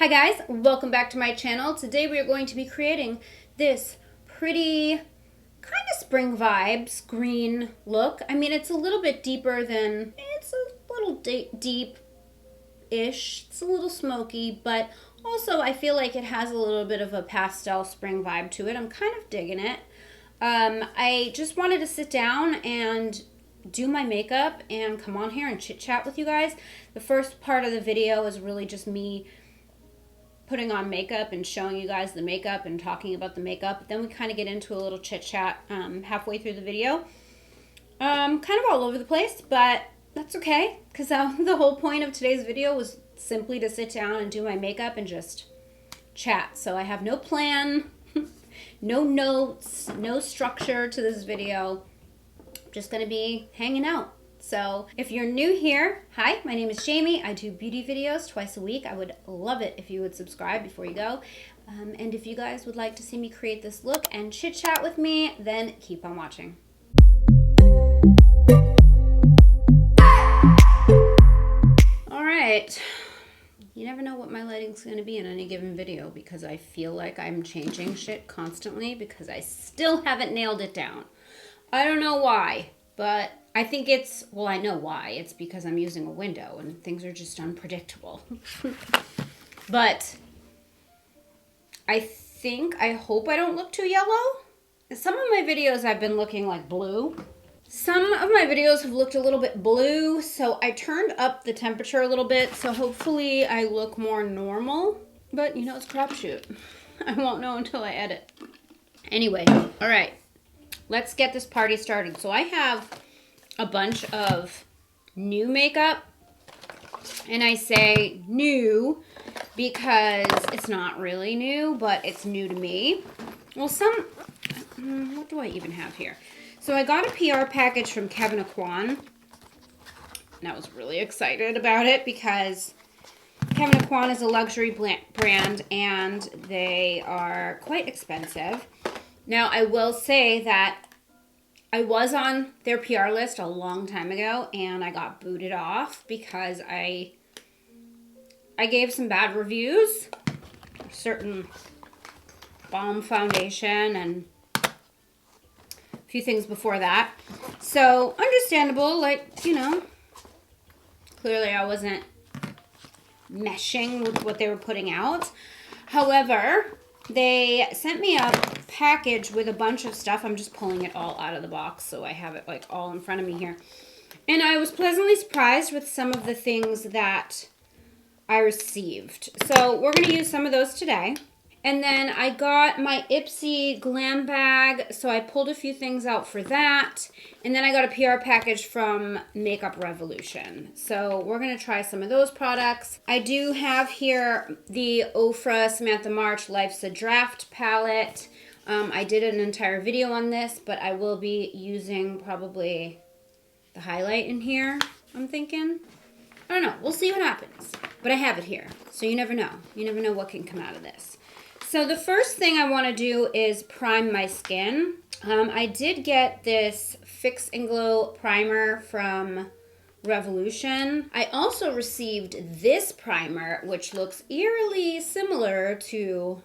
Hi guys, welcome back to my channel. Today we are going to be creating this pretty kind of spring vibes green look. I mean, it's a little bit deeper than, it's a little deep-ish. It's a little smoky, but also I feel like it has a little bit of a pastel spring vibe to it. I'm kind of digging it. I just wanted to sit down and do my makeup and come on here and chit chat with you guys. The first part of the video is really just me putting on makeup and showing you guys the makeup and talking about the makeup. Then we kind of get into a little chit chat halfway through the video. Kind of all over the place, but that's okay, because the whole point of today's video was simply to sit down and do my makeup and just chat. So I have no plan, no notes, no structure to this video. Just gonna be hanging out. So if you're new here, hi, my name is Jamie. I do beauty videos twice a week. I would love it if you would subscribe before you go. And if you guys would like to see me create this look and chit chat with me, then keep on watching. All right. You never know what my lighting's gonna be in any given video because I feel like I'm changing shit constantly because I still haven't nailed it down. I don't know why, but I think it's, well, I know why. It's because I'm using a window and things are just unpredictable. But I hope I don't look too yellow. Some of my videos I've been looking like blue. Some of my videos have looked a little bit blue, so I turned up the temperature a little bit, so hopefully I look more normal. But, you know, it's a crapshoot. I won't know until I edit. Anyway, all right. Let's get this party started. So I have a bunch of new makeup, and I say new because it's not really new, but it's new to me. Well, what do I even have here? So I got a PR package from Kevyn Aucoin, and I was really excited about it because Kevyn Aucoin is a luxury brand, and they are quite expensive. Now, I will say that I was on their PR list a long time ago, and I got booted off because I gave some bad reviews. A certain balm foundation and a few things before that. So, understandable, like, you know, clearly I wasn't meshing with what they were putting out. However, they sent me a package with a bunch of stuff. I'm just pulling it all out of the box so I have it like all in front of me here. And I was pleasantly surprised with some of the things that I received. So we're going to use some of those today. And then I got my Ipsy GLAM bag, so I pulled a few things out for that. And then I got a PR package from Makeup Revolution. So we're going to try some of those products. I do have here the Ofra Samantha March Life's a Draft palette. I did an entire video on this, but I will be using probably the highlight in here, I'm thinking. I don't know. We'll see what happens. But I have it here, so you never know. You never know what can come out of this. So the first thing I want to do is prime my skin. I did get this Fix and Glow primer from Revolution. I also received this primer, which looks eerily similar to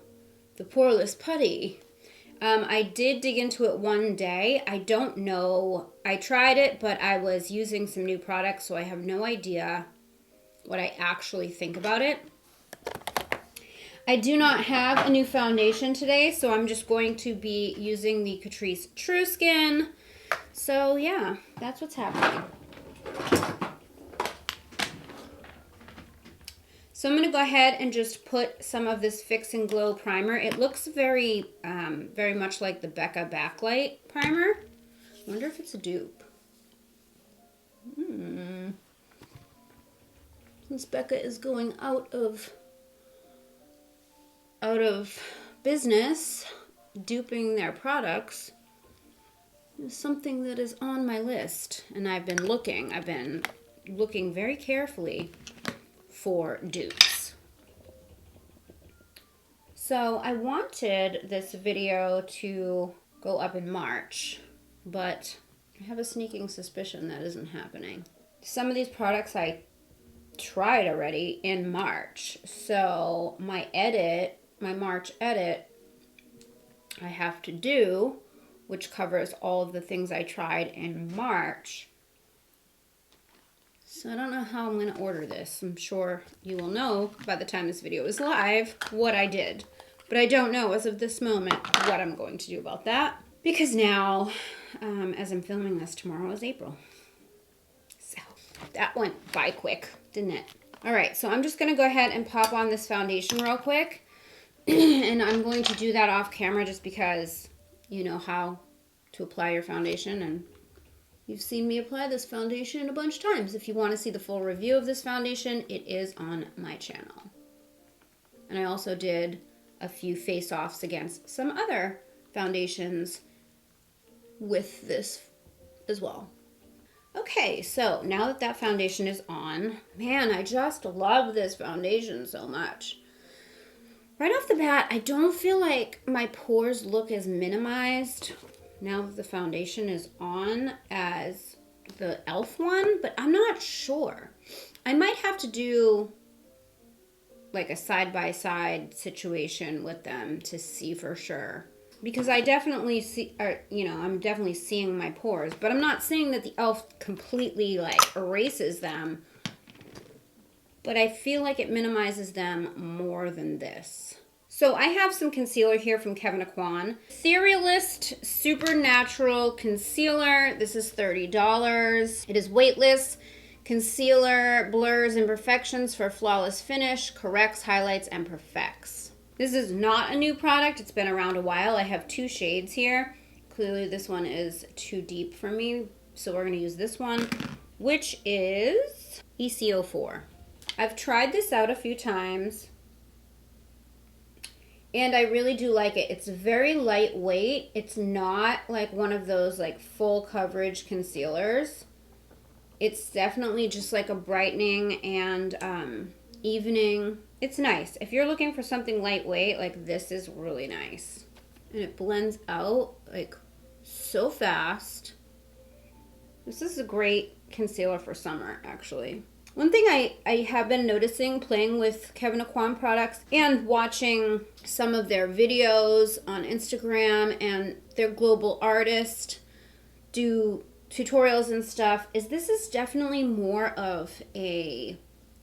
the Poreless Putty. I did dig into it one day. I don't know. I tried it, but I was using some new products, so I have no idea what I actually think about it. I do not have a new foundation today, so I'm just going to be using the Catrice True Skin. So yeah, that's what's happening. So I'm going to go ahead and just put some of this Fix and Glow primer. It looks very much like the Becca Backlight primer. I wonder if it's a dupe. Since Becca is going out of business, duping their products is something that is on my list, and I've been looking very carefully for dupes. So I wanted this video to go up in March, but I have a sneaking suspicion that isn't happening. Some of these products I tried already in March. So my March edit, I have to do, which covers all of the things I tried in March. So I don't know how I'm going to order this. I'm sure you will know by the time this video is live what I did. But I don't know as of this moment what I'm going to do about that. Because now, as I'm filming this, tomorrow is April. So that went by quick, didn't it? All right, so I'm just going to go ahead and pop on this foundation real quick. And I'm going to do that off camera just because you know how to apply your foundation. And you've seen me apply this foundation a bunch of times. If you want to see the full review of this foundation, it is on my channel. And I also did a few face-offs against some other foundations with this as well. Okay, so now that that foundation is on, man, I just love this foundation so much. Right off the bat, I don't feel like my pores look as minimized now that the foundation is on as the e.l.f. one, but I'm not sure. I might have to do like a side-by-side situation with them to see for sure. Because I definitely see, I'm definitely seeing my pores, but I'm not saying that the e.l.f. completely like erases them, but I feel like it minimizes them more than this. So I have some concealer here from Kevyn Aucoin. Etherealist Supernatural Concealer. This is $30. It is weightless. Concealer blurs imperfections for flawless finish, corrects, highlights, and perfects. This is not a new product. It's been around a while. I have two shades here. Clearly this one is too deep for me, so we're going to use this one, which is EC04. I've tried this out a few times, and I really do like it. It's very lightweight. It's not like one of those like full coverage concealers. It's definitely just like a brightening and evening. It's nice. If you're looking for something lightweight, like this is really nice. And it blends out like so fast. This is a great concealer for summer, actually. One thing I have been noticing playing with Kevyn Aucoin products and watching some of their videos on Instagram and their global artists do tutorials and stuff is this is definitely more of a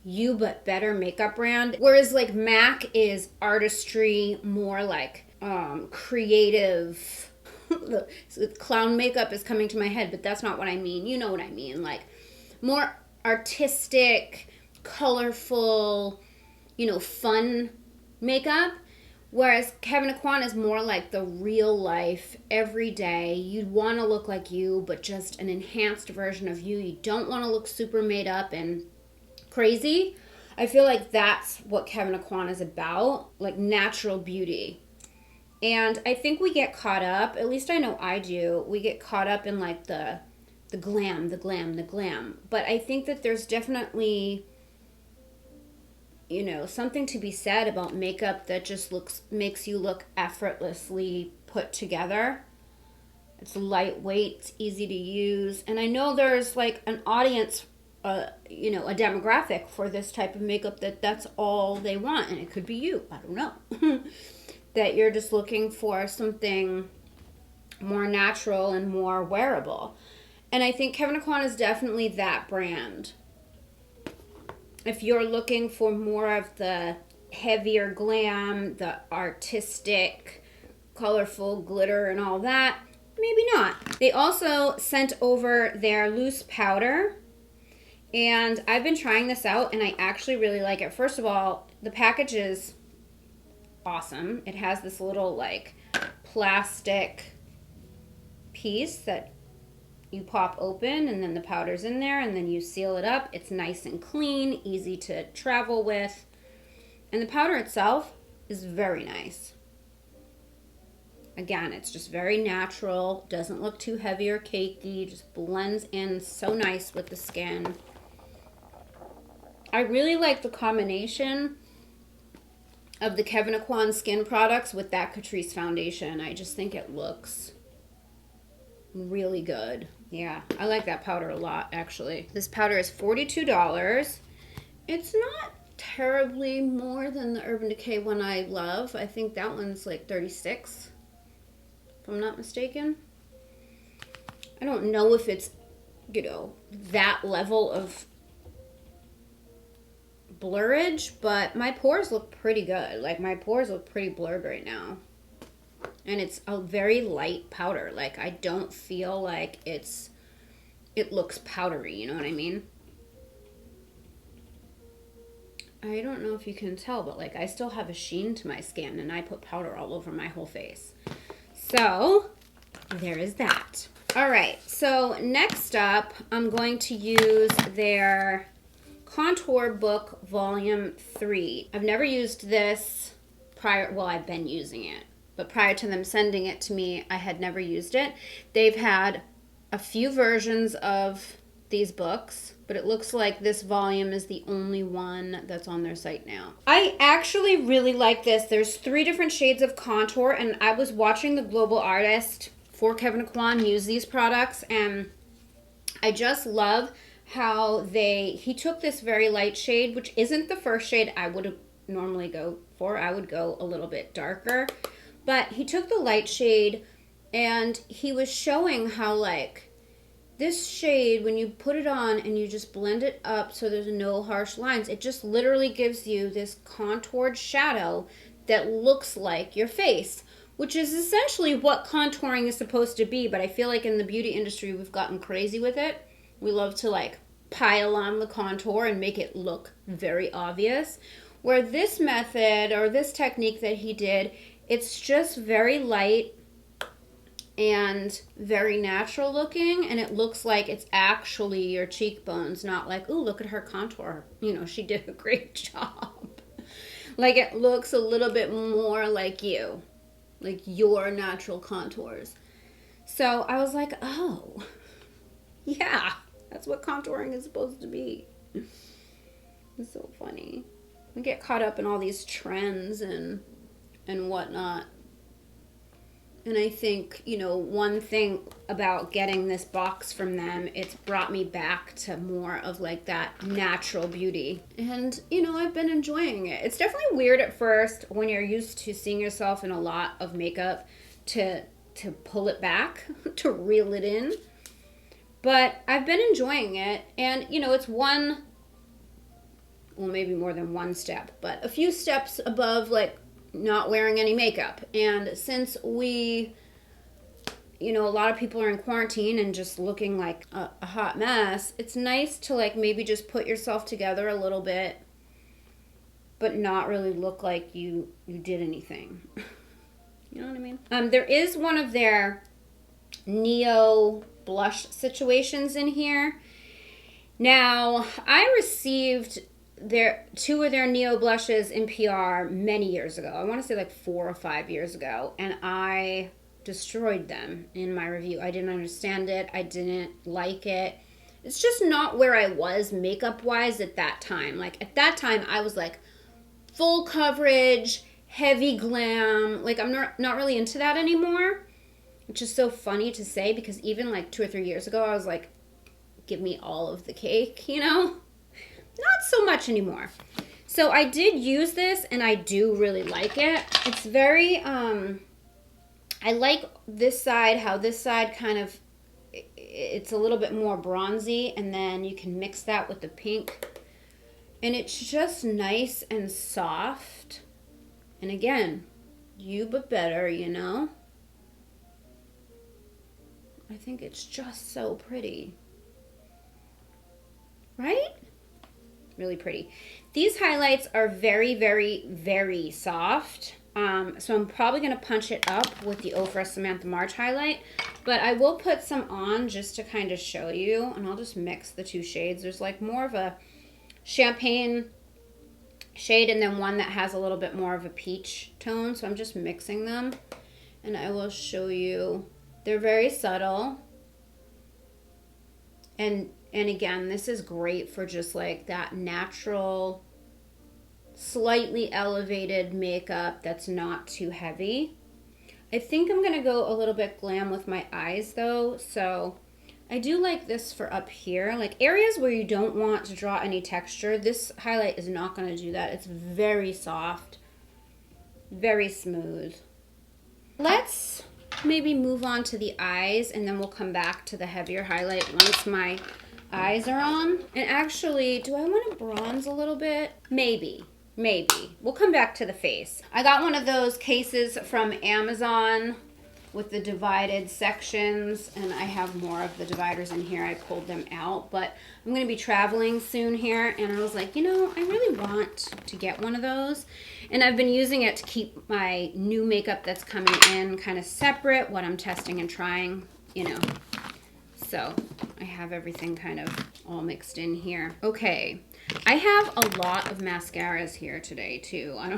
you but better makeup brand. Whereas like MAC is artistry, more like creative. Clown makeup is coming to my head, but that's not what I mean. You know what I mean. Like more artistic, colorful, fun makeup. Whereas Kevyn Aucoin is more like the real life, everyday. You'd want to look like you, but just an enhanced version of you. You don't want to look super made up and crazy. I feel like that's what Kevyn Aucoin is about, like natural beauty. And I think we get caught up, at least I know I do, we get caught up in like the glam. But I think that there's definitely, something to be said about makeup that just makes you look effortlessly put together. It's lightweight, it's easy to use. And I know there's like an audience, a demographic for this type of makeup that's all they want. And it could be you, I don't know. That you're just looking for something more natural and more wearable. And I think Kevyn Aucoin is definitely that brand. If you're looking for more of the heavier glam, the artistic, colorful glitter and all that, maybe not. They also sent over their loose powder. And I've been trying this out and I actually really like it. First of all, the package is awesome. It has this little like plastic piece that you pop open and then the powder's in there and then you seal it up. It's nice and clean, easy to travel with. And the powder itself is very nice. Again, it's just very natural, doesn't look too heavy or cakey, just blends in so nice with the skin. I really like the combination of the Kevyn Aucoin skin products with that Catrice foundation. I just think it looks really good. Yeah, I like that powder a lot, actually. This powder is $42, It's not terribly more than the Urban Decay one I love. I think that one's like 36, if I'm not mistaken. I don't know if it's, you know, that level of blurrage, but my pores look pretty good. Like, my pores look pretty blurred right now. And it's a very light powder. Like, I don't feel like it looks powdery, you know what I mean? I don't know if you can tell, but like, I still have a sheen to my skin, and I put powder all over my whole face. So there is that. All right, so next up, I'm going to use their Contour Book Volume 3. I've never used this prior, well, I've been using it, but prior to them sending it to me, I had never used it. They've had a few versions of these books, but it looks like this volume is the only one that's on their site now. I actually really like this. There's 3 different shades of contour, and I was watching the global artist for Kevin Kwan use these products, and I just love how he took this very light shade, which isn't the first shade I would normally go for. I would go a little bit darker, but he took the light shade, and he was showing how, like, this shade, when you put it on and you just blend it up so there's no harsh lines, it just literally gives you this contoured shadow that looks like your face, which is essentially what contouring is supposed to be. But I feel like in the beauty industry, we've gotten crazy with it. We love to like pile on the contour and make it look very obvious. Where this method or this technique that he did, it's just very light and very natural looking, and it looks like it's actually your cheekbones, not like, ooh, look at her contour. You know, she did a great job. Like, it looks a little bit more like you, like your natural contours. So I was like, oh, yeah, that's what contouring is supposed to be. It's so funny. We get caught up in all these trends and whatnot. And I think, you know, one thing about getting this box from them, it's brought me back to more of like that natural beauty. And, you know, I've been enjoying it. It's definitely weird at first when you're used to seeing yourself in a lot of makeup to pull it back, to reel it in. But I've been enjoying it. And, you know, it's one, well, maybe more than one step, but a few steps above like not wearing any makeup. And since we, you know, a lot of people are in quarantine and just looking like a hot mess, it's nice to like maybe just put yourself together a little bit, but not really look like you did anything. You know what I mean? There is one of their Neo blush situations in here. Now, I received two of their Neo blushes in PR many years ago. I want to say like 4 or 5 years ago, and I destroyed them in my review. I didn't understand it. I didn't like it. It's just not where I was makeup wise at that time. Like at that time, I was like full coverage, heavy glam. Like I'm not really into that anymore, which is so funny to say because even like 2 or 3 years ago, I was like, give me all of the cake, you know? Not so much anymore. So I did use this and I do really like it. It's very, I like this side, how this side kind of, it's a little bit more bronzy, and then you can mix that with the pink. And it's just nice and soft. And again, you but better, you know? I think it's just so pretty. Right? Really pretty. These highlights are very, very, very soft. So I'm probably going to punch it up with the Ofra Samantha March highlight. But I will put some on just to kind of show you. And I'll just mix the 2 shades. There's like more of a champagne shade and then one that has a little bit more of a peach tone. So I'm just mixing them. And I will show you. They're very subtle. And again, this is great for just like that natural, slightly elevated makeup that's not too heavy. I think I'm going to go a little bit glam with my eyes though. So I do like this for up here, like areas where you don't want to draw any texture. This highlight is not going to do that. It's very soft, very smooth. Let's maybe move on to the eyes, and then we'll come back to the heavier highlight once my eyes are on. And actually, do I want to bronze a little bit? Maybe. We'll come back to the face. I got one of those cases from Amazon with the divided sections, and I have more of the dividers in here. I pulled them out, but I'm going to be traveling soon here, and I was like, you know, I really want to get one of those. And I've been using it to keep my new makeup that's coming in kind of separate, what I'm testing and trying, you know. So I have everything kind of all mixed in here. Okay, I have a lot of mascaras here today too. I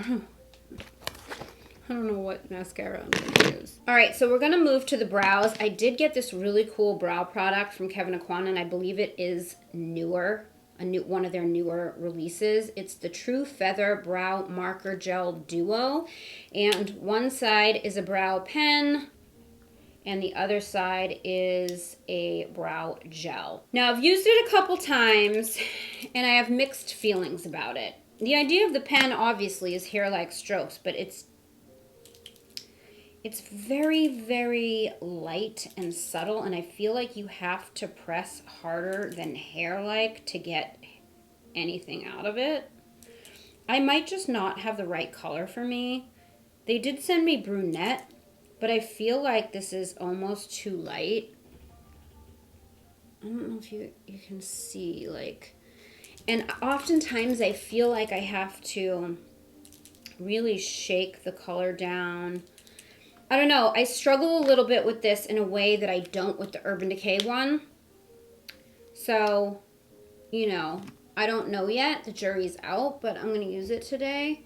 don't know what mascara I'm gonna use. All right, so we're gonna move to the brows. I did get this really cool brow product from Kevyn Aucoin, and I believe it is newer, one of their newer releases. It's the True Feather Brow Marker Gel Duo, and one side is a brow pen, and the other side is a brow gel. Now, I've used it a couple times, and I have mixed feelings about it. The idea of the pen, obviously, is hair-like strokes, but it's very, very light and subtle, and I feel like you have to press harder than hair-like to get anything out of it. I might just not have the right color for me. They did send me brunette, but I feel like this is almost too light. I don't know if you can see, like, and oftentimes I feel like I have to really shake the color down. I don't know, I struggle a little bit with this in a way that I don't with the Urban Decay one. So, you know, I don't know yet. The jury's out, but I'm going to use it today.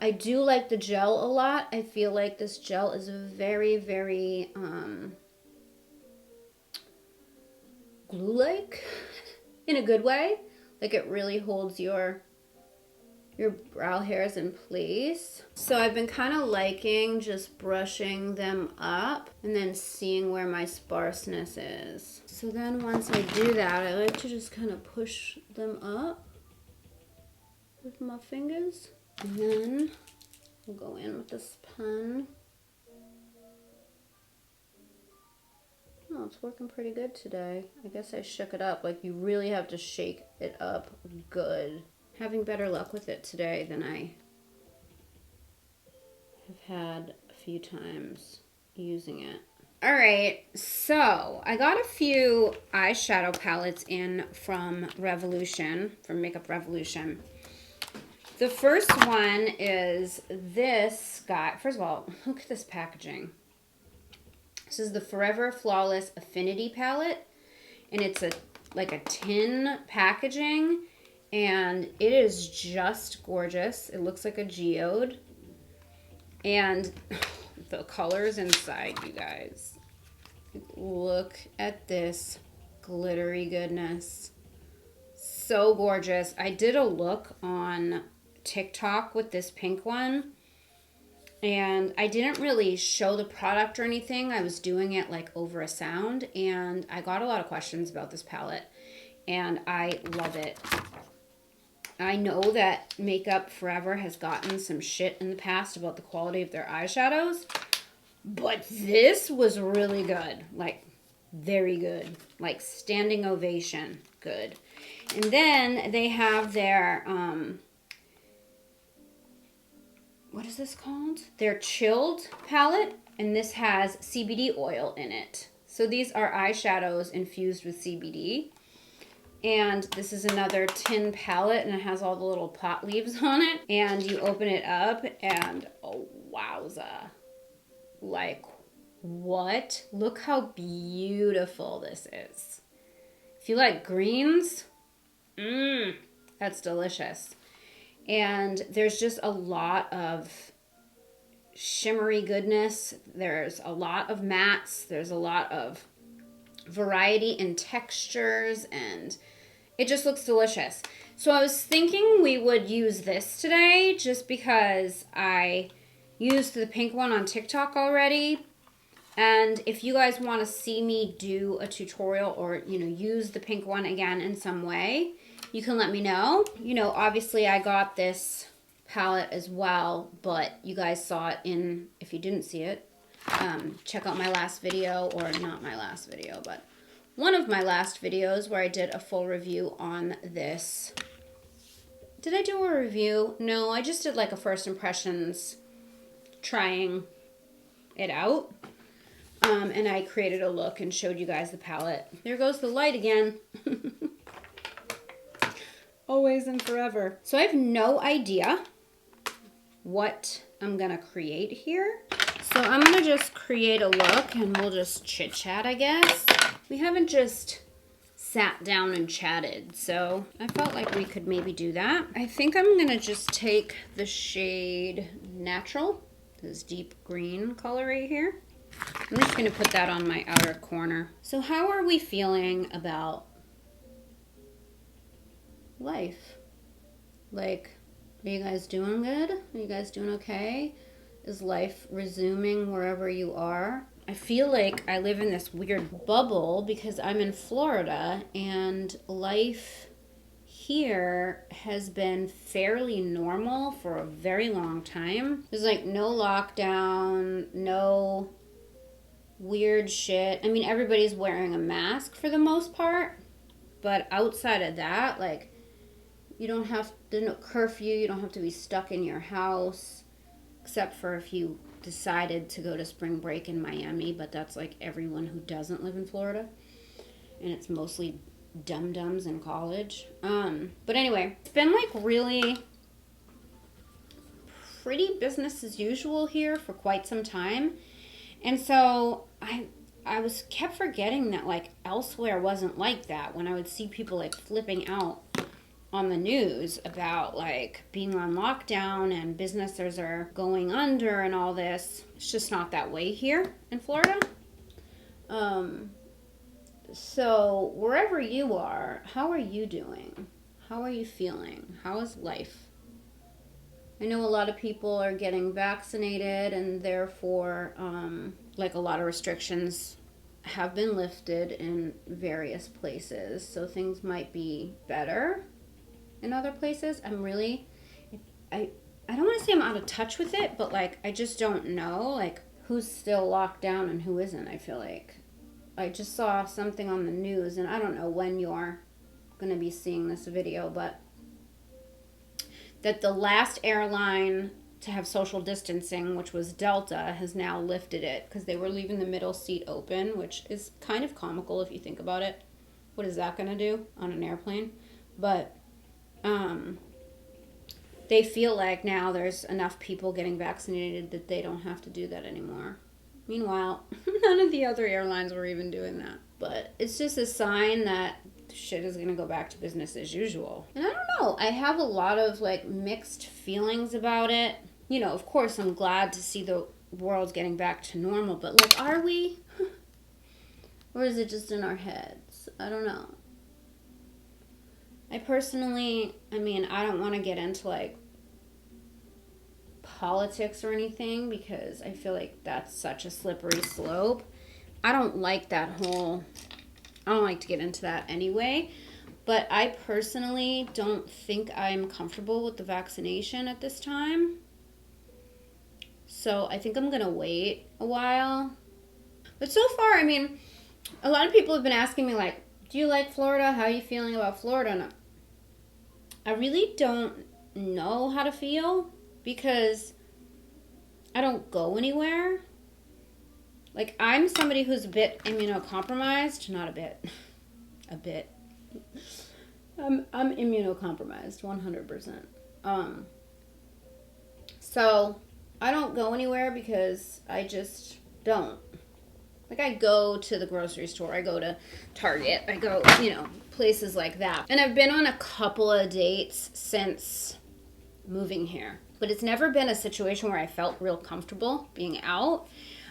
I do like the gel a lot. I feel like this gel is very, very glue-like in a good way. Like it really holds your brow hairs in place. So I've been kind of liking just brushing them up and then seeing where my sparseness is. So then once I do that, I like to just kind of push them up with my fingers. And then we'll go in with this pen. Oh, it's working pretty good today. I guess I shook it up. Like, you really have to shake it up good. Having better luck with it today than I have had a few times using it. All right, so I got a few eyeshadow palettes in from Makeup Revolution. The first one is this guy. First of all, look at this packaging. This is the Forever Flawless Affinity palette, and it's like a tin packaging, and it is just gorgeous. It looks like a geode, and the colors inside, you guys. Look at this glittery goodness. So gorgeous. I did a look on TikTok with this pink one, and I didn't really show the product or anything. I was doing it like over a sound, and I got a lot of questions about this palette, and I love it. I know that Makeup Forever has gotten some shit in the past about the quality of their eyeshadows, but this was really good. Like, very good. Like, standing ovation good. And then they have their, what is this called? Their Chilled palette, and this has CBD oil in it. So these are eyeshadows infused with CBD. And this is another tin palette, and it has all the little pot leaves on it. And you open it up, and oh, wowza. Like, what? Look how beautiful this is. If you like greens, that's delicious. And there's just a lot of shimmery goodness. There's a lot of mattes. There's a lot of variety in textures, and it just looks delicious. So I was thinking we would use this today just because I used the pink one on TikTok already. And if you guys want to see me do a tutorial or, you know, use the pink one again in some way, you can let me know. You know, obviously I got this palette as well, but you guys saw it in, if you didn't see it, check out my last video, or not my last video, but one of my last videos where I did a full review on this. Did I do a review? No, I just did like a first impressions trying it out. And I created a look and showed you guys the palette. There goes the light again. Always and forever. So I have no idea what I'm gonna create here. So I'm gonna just create a look and we'll just chit chat, I guess. We haven't just sat down and chatted, so I felt like we could maybe do that. I think I'm gonna just take the shade Natural, this deep green color right here. I'm just gonna put that on my outer corner. So how are we feeling about life? Like, are you guys doing good? Are you guys doing okay? Is life resuming wherever you are? I feel like I live in this weird bubble because I'm in Florida and life here has been fairly normal for a very long time. There's like no lockdown, no weird shit. I mean, everybody's wearing a mask for the most part, but outside of that, like, you don't have, there's no curfew, you don't have to be stuck in your house, except for if you decided to go to spring break in Miami, but that's like everyone who doesn't live in Florida, and it's mostly dum-dums in college. But anyway, it's been like really pretty business as usual here for quite some time, and so I was kept forgetting that like elsewhere wasn't like that. When I would see people like flipping out on the news about like being on lockdown and businesses are going under and all this, it's just not that way here in Florida. So wherever you are, how are you doing? How are you feeling? How is life? I know a lot of people are getting vaccinated and therefore like a lot of restrictions have been lifted in various places, so things might be better in other places. I don't want to say I'm out of touch with it, but like I just don't know like who's still locked down and who isn't. I feel like I just saw something on the news, and I don't know when you're going to be seeing this video, but that the last airline to have social distancing, which was Delta, has now lifted it because they were leaving the middle seat open, which is kind of comical if you think about it. What is that going to do on an airplane? But they feel like now there's enough people getting vaccinated that they don't have to do that anymore. Meanwhile, none of the other airlines were even doing that. But it's just a sign that shit is going to go back to business as usual. And I don't know. I have a lot of like mixed feelings about it. You know, of course, I'm glad to see the world getting back to normal. But like, are we? Or is it just in our heads? I don't know. I personally, I mean, I don't want to get into like politics or anything because I feel like that's such a slippery slope. I don't like that whole, I don't like to get into that anyway, but I personally don't think I'm comfortable with the vaccination at this time. So I think I'm going to wait a while. But so far, I mean, a lot of people have been asking me like, do you like Florida? How are you feeling about Florida? And I really don't know how to feel because I don't go anywhere. Like, I'm somebody who's a bit immunocompromised. Not a bit. A bit. I'm immunocompromised, 100%. So, I don't go anywhere because I just don't. Like, I go to the grocery store, I go to Target, I go, you know, places like that. And I've been on a couple of dates since moving here. But it's never been a situation where I felt real comfortable being out.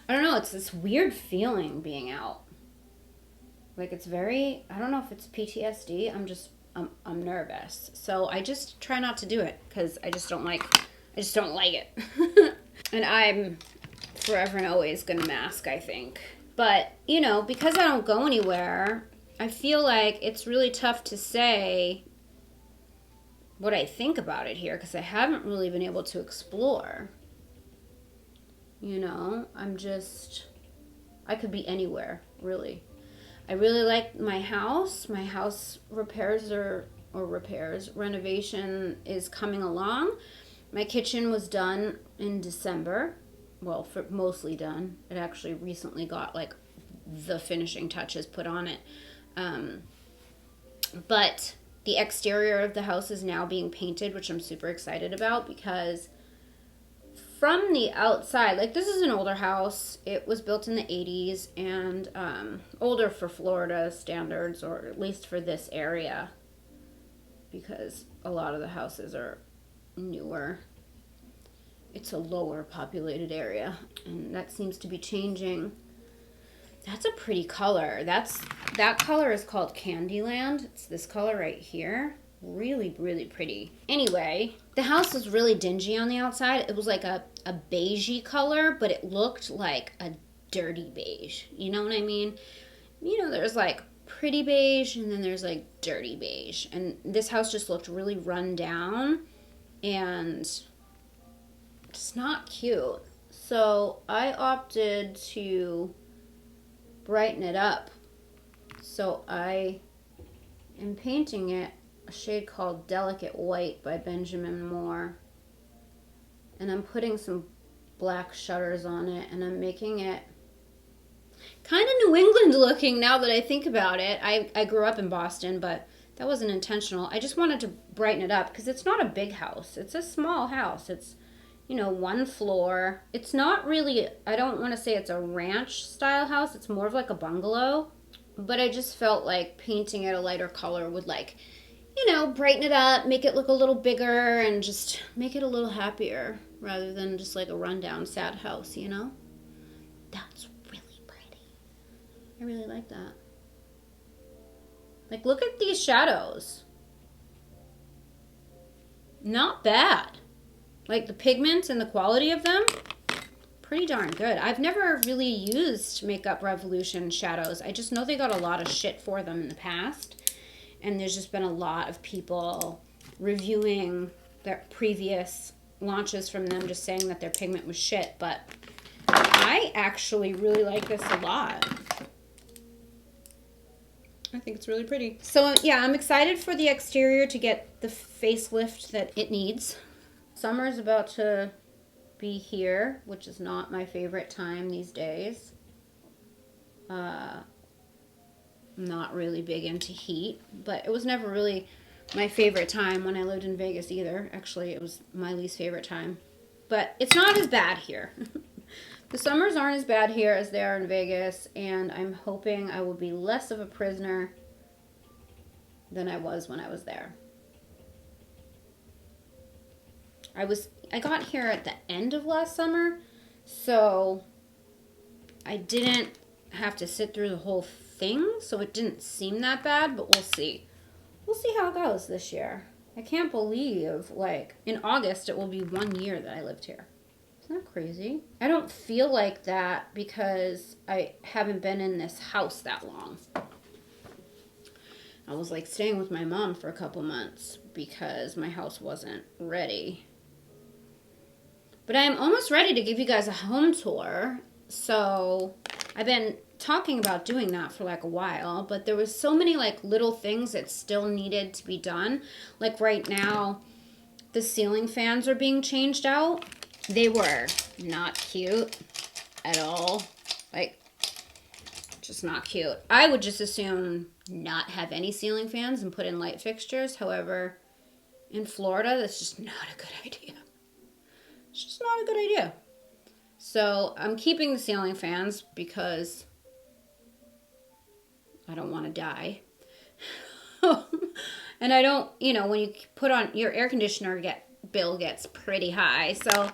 I don't know, it's this weird feeling being out. Like, it's very, I don't know if it's PTSD, I'm nervous. So I just try not to do it because I just don't like it. And I'm forever and always gonna mask, I think. But, you know, because I don't go anywhere, I feel like it's really tough to say what I think about it here because I haven't really been able to explore. You know, I could be anywhere, really. I really like my house. My house renovation is coming along. My kitchen was done in December. Well, mostly done. It actually recently got like the finishing touches put on it. But the exterior of the house is now being painted, which I'm super excited about because from the outside, like this is an older house. It was built in the 80s and older for Florida standards, or at least for this area, because a lot of the houses are newer. It's a lower populated area, and that seems to be changing. That's a pretty color. That color is called Candyland. It's this color right here. Really, really pretty. Anyway, the house was really dingy on the outside. It was like a beigey color, but it looked like a dirty beige. You know what I mean? You know, there's like pretty beige and then there's like dirty beige. And this house just looked really run down and it's not cute. So I opted to brighten it up. So I am painting it a shade called Delicate White by Benjamin Moore. And I'm putting some black shutters on it and I'm making it kind of New England looking now that I think about it. I grew up in Boston, but that wasn't intentional. I just wanted to brighten it up because it's not a big house. It's a small house. It's, you know, one floor. It's not really, I don't want to say it's a ranch style house. It's more of like a bungalow. But I just felt like painting it a lighter color would, like, you know, brighten it up, make it look a little bigger, and just make it a little happier rather than just like a rundown sad house, you know? That's really pretty. I really like that. Like, look at these shadows. Not bad. Like, the pigment and the quality of them, pretty darn good. I've never really used Makeup Revolution shadows. I just know they got a lot of shit for them in the past. And there's just been a lot of people reviewing their previous launches from them, just saying that their pigment was shit. But I actually really like this a lot. I think it's really pretty. So yeah, I'm excited for the exterior to get the facelift that it needs. Summer's about to be here, which is not my favorite time these days. I'm not really big into heat, but it was never really my favorite time when I lived in Vegas either. Actually, it was my least favorite time. But it's not as bad here. The summers aren't as bad here as they are in Vegas, and I'm hoping I will be less of a prisoner than I was when I was there. I got here at the end of last summer, so I didn't have to sit through the whole thing, so it didn't seem that bad, but we'll see. We'll see how it goes this year. I can't believe, like, in August it will be 1 year that I lived here. Isn't that crazy? I don't feel like that because I haven't been in this house that long. I was, like, staying with my mom for a couple months because my house wasn't ready. But I'm almost ready to give you guys a home tour. So I've been talking about doing that for like a while, but there was so many like little things that still needed to be done. Like right now, the ceiling fans are being changed out. They were not cute at all. Like, just not cute. I would just assume not have any ceiling fans and put in light fixtures. However, in Florida, that's just not a good idea. It's just not a good idea. So I'm keeping the ceiling fans because I don't want to die. And I don't, you know, when you put on your air conditioner, bill gets pretty high. So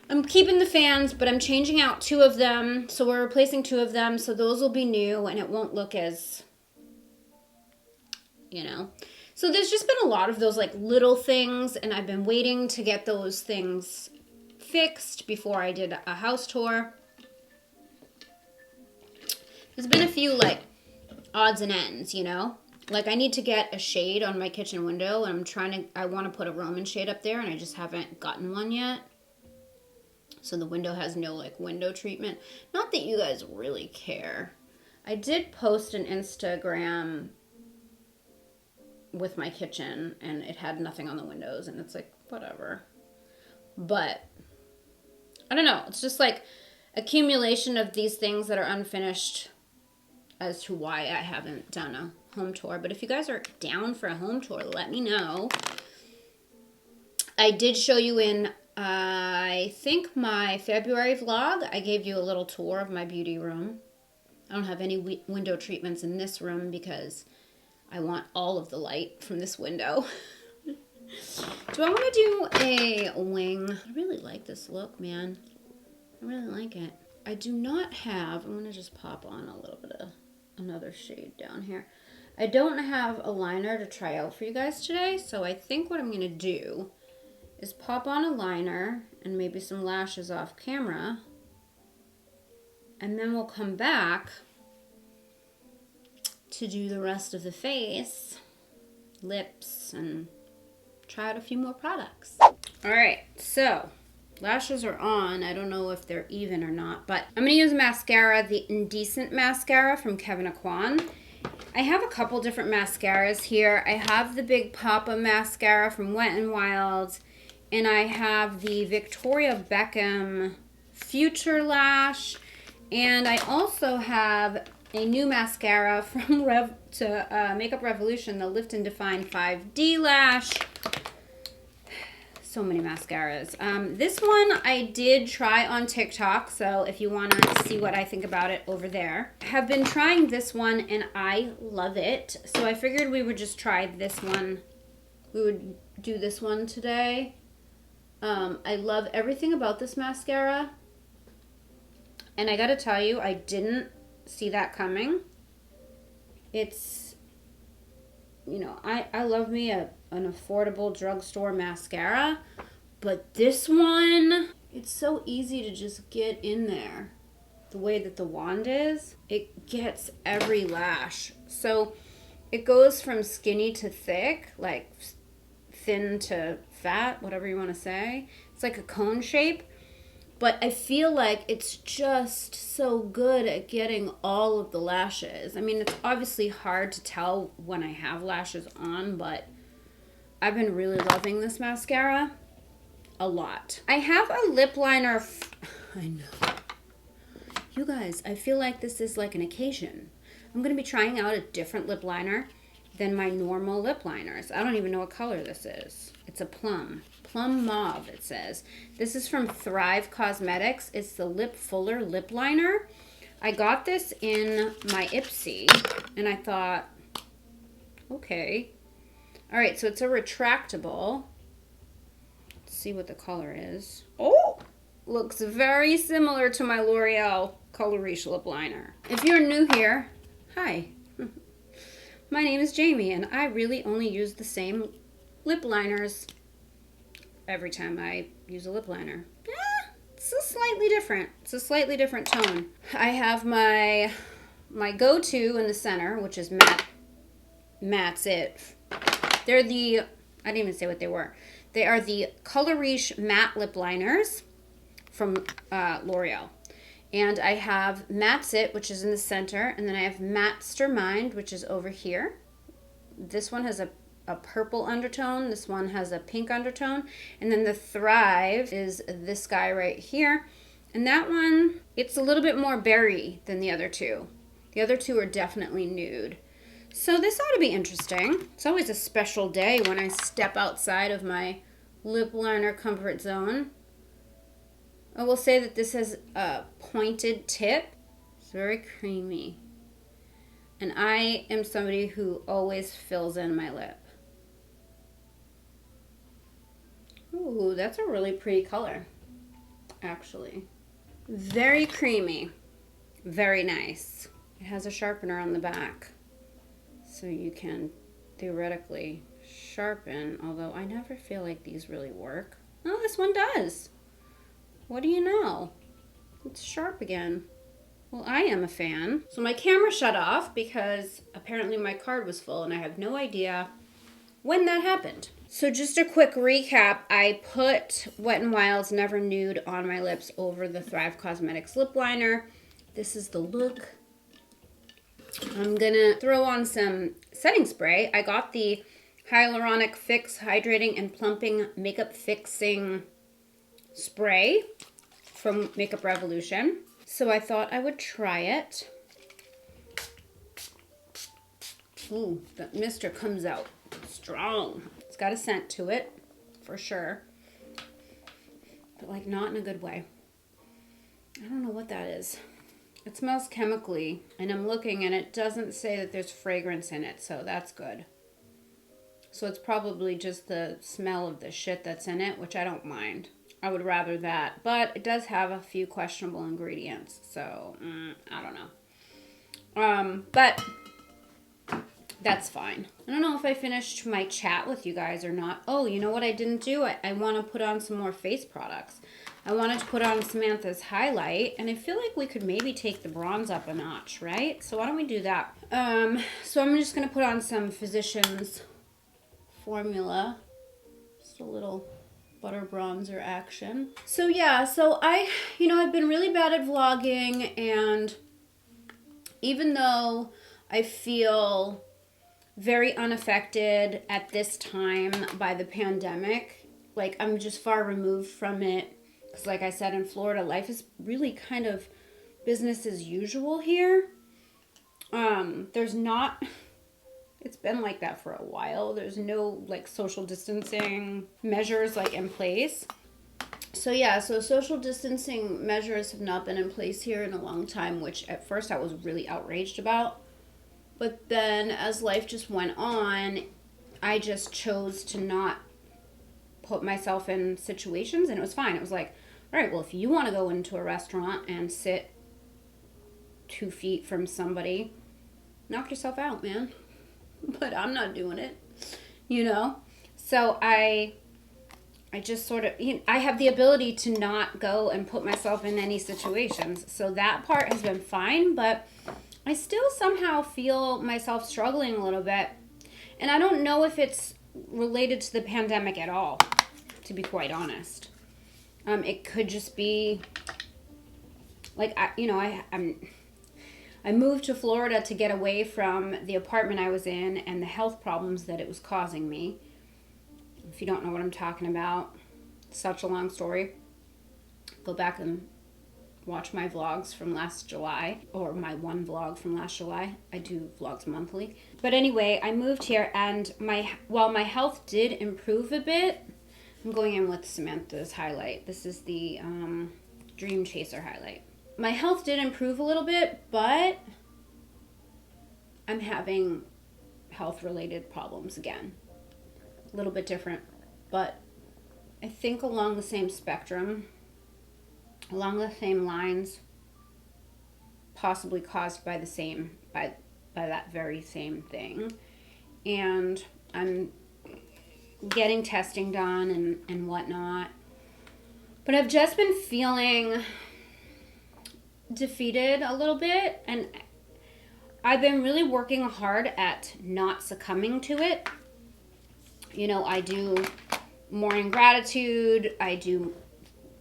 I'm keeping the fans, but I'm changing out 2 of them. So we're replacing 2 of them. So those will be new and it won't look as, you know. So there's just been a lot of those like little things, and I've been waiting to get those things fixed before I did a house tour. There's been a few like odds and ends, you know? Like I need to get a shade on my kitchen window and I want to put a Roman shade up there and I just haven't gotten one yet. So the window has no like window treatment. Not that you guys really care. I did post an Instagram with my kitchen and it had nothing on the windows and it's like, whatever. But I don't know. It's just like accumulation of these things that are unfinished as to why I haven't done a home tour. But if you guys are down for a home tour, let me know. I did show you in, I think my February vlog, I gave you a little tour of my beauty room. I don't have any window treatments in this room because I want all of the light from this window. Do I want to do a wing? I really like this look, man. I really like it. I do not have, I'm going to just pop on a little bit of another shade down here. I don't have a liner to try out for you guys today, so I think what I'm going to do is pop on a liner and maybe some lashes off camera, and then we'll come back to do the rest of the face, lips, and try out a few more products. All right, so lashes are on. I don't know if they're even or not, but I'm going to use mascara, the Indecent mascara from Kevyn Aucoin. I have a couple different mascaras here. I have the Big Papa mascara from Wet n Wild, and I have the Victoria Beckham Future Lash, and I also have a new mascara from Makeup Revolution, the Lift and Define 5D Lash. So many mascaras. This one I did try on TikTok, so if you want to see what I think about it over there. I have been trying this one and I love it, so I figured we would just try this one. We would do this one today. I love everything about this mascara, and I gotta tell you, I didn't see that coming. It's, you know, I love me an affordable drugstore mascara, but this one, it's so easy to just get in there. The way that the wand is, it gets every lash. So it goes from skinny to thick, like thin to fat, whatever you want to say. It's like a cone shape, but I feel like it's just so good at getting all of the lashes. I mean, it's obviously hard to tell when I have lashes on, but I've been really loving this mascara a lot. I have a lip liner. I know. You guys, I feel like this is like an occasion. I'm going to be trying out a different lip liner than my normal lip liners. I don't even know what color this is. It's a plum mauve, it says. This is from Thrive Cosmetics. It's the Lip Fuller lip liner. I got this in my Ipsy, and I thought, okay. All right, so it's a retractable. Let's see what the color is. Oh, looks very similar to my L'Oreal Color Riche lip liner. If you're new here, hi. My name is Jamie, and I really only use the same lip liners every time I use a lip liner. It's a slightly different. It's a slightly different tone. I have my go-to in the center, which is Matt's It. They're the, I didn't even say what they were. They are the Color Riche matte lip liners from L'Oreal. And I have Matt's It, which is in the center, and then I have Mastermind, which is over here. This one has a purple undertone. This one has a pink undertone. And then the Thrive is this guy right here. And that one, it's a little bit more berry than the other two. The other two are definitely nude. So this ought to be interesting. It's always a special day when I step outside of my lip liner comfort zone. I will say that this has a pointed tip. It's very creamy. And I am somebody who always fills in my lip. Ooh, that's a really pretty color, actually. Very creamy. Very nice. It has a sharpener on the back, so you can theoretically sharpen, although I never feel like these really work. Oh, this one does. What do you know? It's sharp again. Well, I am a fan. So my camera shut off because apparently my card was full and I have no idea when that happened. So just a quick recap, I put Wet n Wild's Never Nude on my lips over the Thrive Cosmetics lip liner. This is the look. I'm gonna throw on some setting spray. I got the Hyaluronic Fix Hydrating and Plumping Makeup Fixing Spray from Makeup Revolution. So I thought I would try it. Ooh, that mister comes out strong. It's got a scent to it, for sure. But like not in a good way. I don't know what that is. It smells chemically, and I'm looking and it doesn't say that there's fragrance in it, so that's good. So it's probably just the smell of the shit that's in it, which I don't mind. I would rather that, but it does have a few questionable ingredients, so I don't know. But that's fine. I don't know if I finished my chat with you guys or not. Oh, you know what I didn't do? I want to put on some more face products. I wanted to put on Samantha's highlight, and I feel like we could maybe take the bronze up a notch, right? So why don't we do that? So I'm just going to put on some Physicians Formula. Just a little butter bronzer action. So yeah, so I've been really bad at vlogging, and even though I feel very unaffected at this time by the pandemic, like I'm just far removed from it, because like I said, in Florida, life is really kind of business as usual here. There's not, it's been like that for a while. There's no like social distancing measures like in place. So yeah, so social distancing measures have not been in place here in a long time, which at first I was really outraged about. But then as life just went on, I just chose to not put myself in situations, and it was fine. It was like, all right, well, if you want to go into a restaurant and sit 2 feet from somebody, knock yourself out, man. But I'm not doing it, you know? So I just sort of, I have the ability to not go and put myself in any situations. So that part has been fine, but I still somehow feel myself struggling a little bit. And I don't know if it's related to the pandemic at all, to be quite honest. It could just be like, I moved to Florida to get away from the apartment I was in and the health problems that it was causing me. If you don't know what I'm talking about, such a long story. Go back and watch my vlogs from last July, or my one vlog from last July. I do vlogs monthly. But anyway, I moved here, and while my health did improve a bit, I'm going in with Samantha's highlight. This is the Dream Chaser highlight. My health did improve a little bit, but I'm having health-related problems again. A little bit different, but I think along the same spectrum, along the same lines, possibly caused by the same, by that very same thing. And I'm getting testing done and whatnot. But I've just been feeling defeated a little bit, and I've been really working hard at not succumbing to it. You know, I do morning gratitude, I do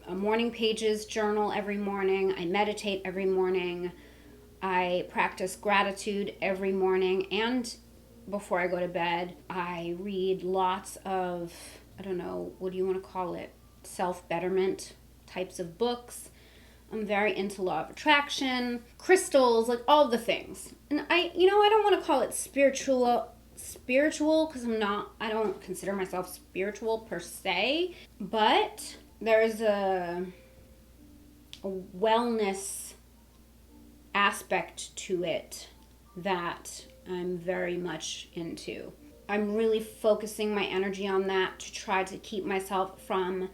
a morning pages journal every morning, I meditate every morning, I practice gratitude every morning, and before I go to bed, I read lots of, I don't know, what do you want to call it, self-betterment types of books. I'm very into law of attraction, crystals, like all the things. And I don't want to call it spiritual because I don't consider myself spiritual per se, but there's a wellness aspect to it that I'm very much into. I'm really focusing my energy on that to try to keep myself from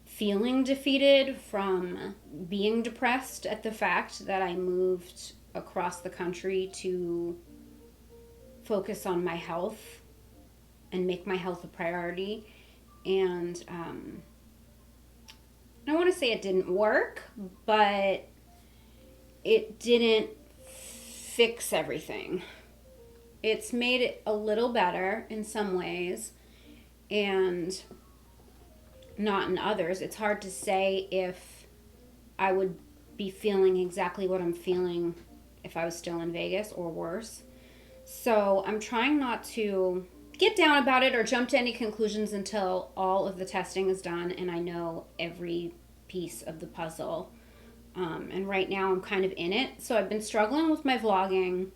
feeling defeated, from being depressed at the fact that I moved across the country to focus on my health and make my health a priority. And I don't want to say it didn't work, but it didn't fix everything. It's made it a little better in some ways and not in others. It's hard to say if I would be feeling exactly what I'm feeling if I was still in Vegas or worse. So I'm trying not to get down about it or jump to any conclusions until all of the testing is done and I know every piece of the puzzle. And right now I'm kind of in it. So I've been struggling with my vlogging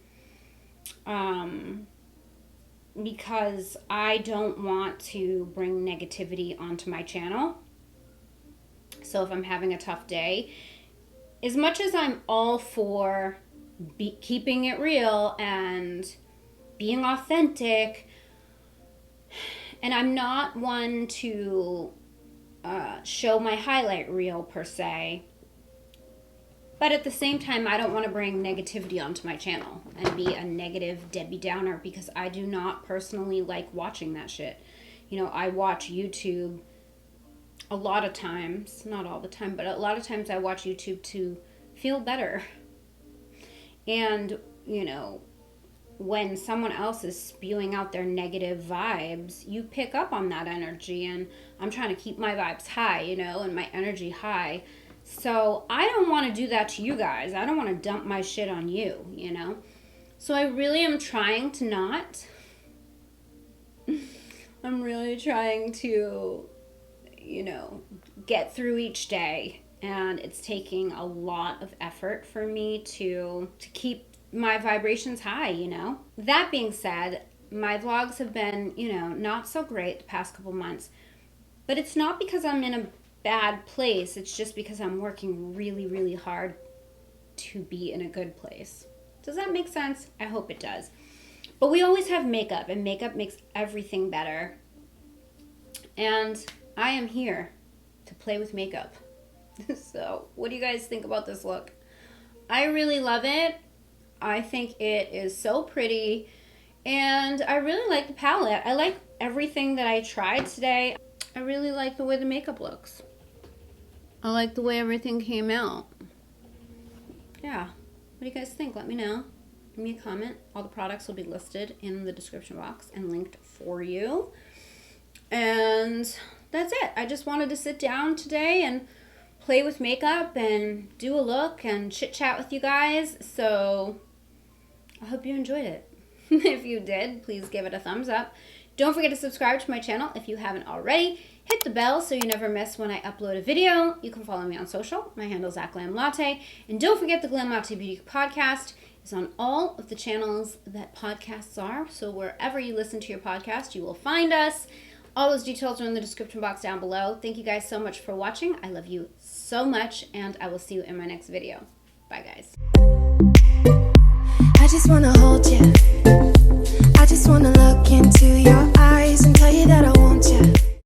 because I don't want to bring negativity onto my channel. So if I'm having a tough day, as much as I'm all for keeping it real and being authentic, and I'm not one to show my highlight reel per se, but at the same time, I don't want to bring negativity onto my channel and be a negative Debbie Downer because I do not personally like watching that shit. You know, I watch YouTube a lot of times, not all the time, but a lot of times I watch YouTube to feel better. And, you know, when someone else is spewing out their negative vibes, you pick up on that energy, and I'm trying to keep my vibes high, you know, and my energy high. So I don't want to do that to you guys. I don't want to dump my shit on you, you know. So I really am trying to not. I'm really trying to, you know, get through each day. And it's taking a lot of effort for me to keep my vibrations high, you know. That being said, my vlogs have been, you know, not so great the past couple months. But it's not because I'm in a bad place. It's just because I'm working really, really hard to be in a good place. Does that make sense? I hope it does. But we always have makeup, and makeup makes everything better. And I am here to play with makeup. So, what do you guys think about this look? I really love it. I think it is so pretty. And I really like the palette. I like everything that I tried today. I really like the way the makeup looks. I like the way everything came out. Yeah. What do you guys think? Let me know. Give me a comment. All the products will be listed in the description box and linked for you. And that's it. I just wanted to sit down today and play with makeup and do a look and chit chat with you guys. So I hope you enjoyed it. If you did, please give it a thumbs up. Don't forget to subscribe to my channel if you haven't already. Hit the bell so you never miss when I upload a video. You can follow me on social. My handle is @GLAMLATTE. And don't forget the Glam Latte Beauty podcast is on all of the channels that podcasts are. So wherever you listen to your podcast, you will find us. All those details are in the description box down below. Thank you guys so much for watching. I love you so much, and I will see you in my next video. Bye, guys. I just wanna hold you. I just wanna look into